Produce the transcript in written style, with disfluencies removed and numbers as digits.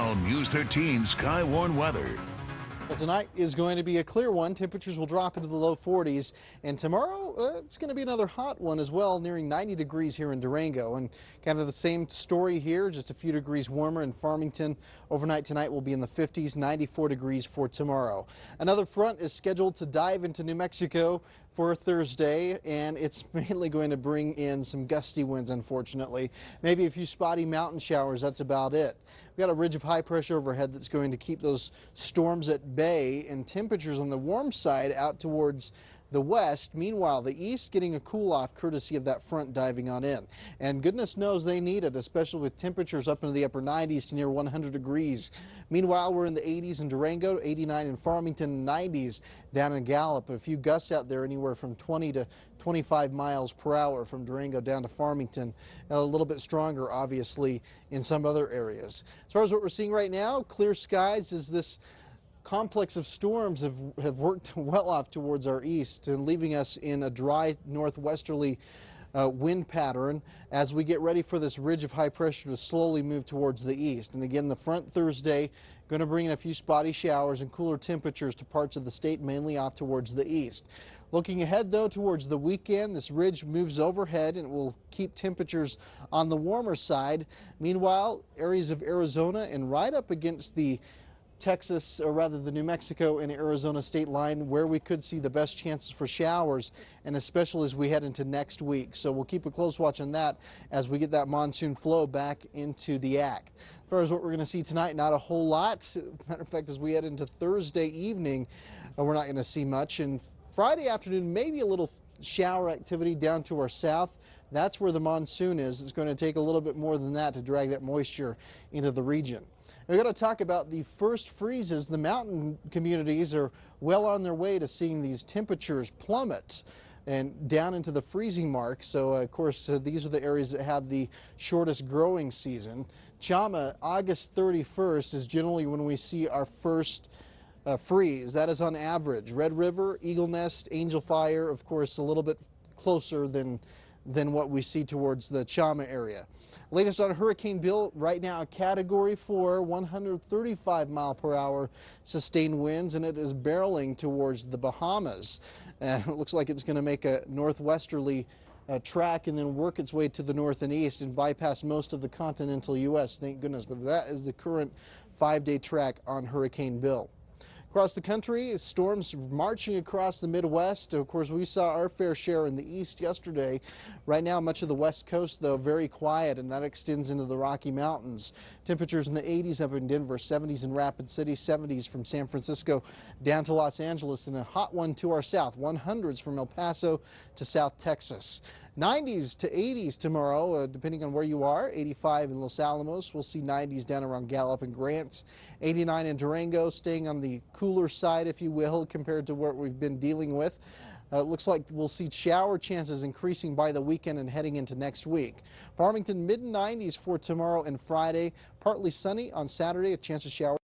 Now, News 13 Skywarn weather. Well, tonight is going to be a clear one. Temperatures will drop into the low 40s. And tomorrow, it's going to be another hot one as well, nearing 90 degrees here in Durango. And kind of the same story here, just a few degrees warmer in Farmington. Overnight tonight will be in the 50s, 94 degrees for tomorrow. Another front is scheduled to dive into New Mexico for Thursday, and it's mainly going to bring in some gusty winds, unfortunately. Maybe a few spotty mountain showers, that's about it. We've got a ridge of high pressure overhead that's going to keep those storms at bay, and temperatures on the warm side out towards the west. Meanwhile, the east getting a cool off courtesy of that front diving on in. And goodness knows they need it, especially with temperatures up into the upper 90s to near 100 degrees. Meanwhile, we're in the 80s in Durango, 89 in Farmington, 90s down in Gallup. A few gusts out there anywhere from 20 to 25 miles per hour from Durango down to Farmington. A little bit stronger, obviously, in some other areas. As far as what we're seeing right now, clear skies as this complex of storms have worked well off towards our east and leaving us in a dry northwesterly wind pattern as we get ready for this ridge of high pressure to slowly move towards the east. And again, the front Thursday going to bring in a few spotty showers and cooler temperatures to parts of the state, mainly off towards the east. Looking ahead, though, towards the weekend, this ridge moves overhead and will keep temperatures on the warmer side. Meanwhile, areas of Arizona and right up against the Texas, or rather the New Mexico and Arizona state line, where we could see the best chances for showers, and especially as we head into next week. So we'll keep a close watch on that as we get that monsoon flow back into the act. As far as what we're going to see tonight, not a whole lot. Matter of fact, as we head into Thursday evening, we're not going to see much. And Friday afternoon, maybe a little shower activity down to our south. That's where the monsoon is. It's going to take a little bit more than that to drag that moisture into the region. We're going to talk about the first freezes. The mountain communities are well on their way to seeing these temperatures plummet and down into the freezing mark. So, of course, these are the areas that have the shortest growing season. Chama, August 31st is generally when we see our first freeze. That is on average. Red River, Eagle Nest, Angel Fire, of course, a little bit closer than what we see towards the Chama area. Latest on Hurricane Bill, right now a Category 4, 135 mile per hour sustained winds, and it is barreling towards the Bahamas. It looks like it's going to make a northwesterly track and then work its way to the north and east and bypass most of the continental U.S., thank goodness. But that is the current 5-day track on Hurricane Bill. Across the country, storms marching across the Midwest. Of course, we saw our fair share in the east yesterday. Right now, much of the west coast, though, very quiet, and that extends into the Rocky Mountains. Temperatures in the 80s up in Denver, 70s in Rapid City, 70s from San Francisco down to Los Angeles, and a hot one to our south, 100s from El Paso to South Texas. 90s to 80s tomorrow, depending on where you are. 85 in Los Alamos. We'll see 90s down around Gallup and Grant. 89 in Durango, staying on the cooler side, if you will, compared to what we've been dealing with. It looks like we'll see shower chances increasing by the weekend and heading into next week. Farmington, mid-90s for tomorrow and Friday. Partly sunny on Saturday, a chance of showers.